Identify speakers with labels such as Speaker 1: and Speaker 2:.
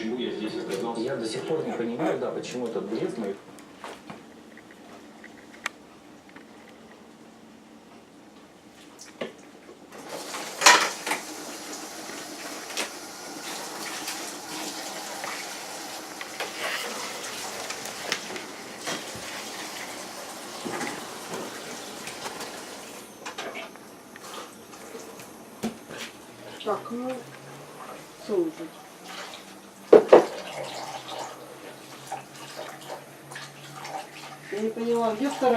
Speaker 1: почему я здесь оказался.
Speaker 2: Я до сих пор не понимаю, да, почему этот бред мой.
Speaker 3: Так, ну, что уже? Я не поняла, где вторая?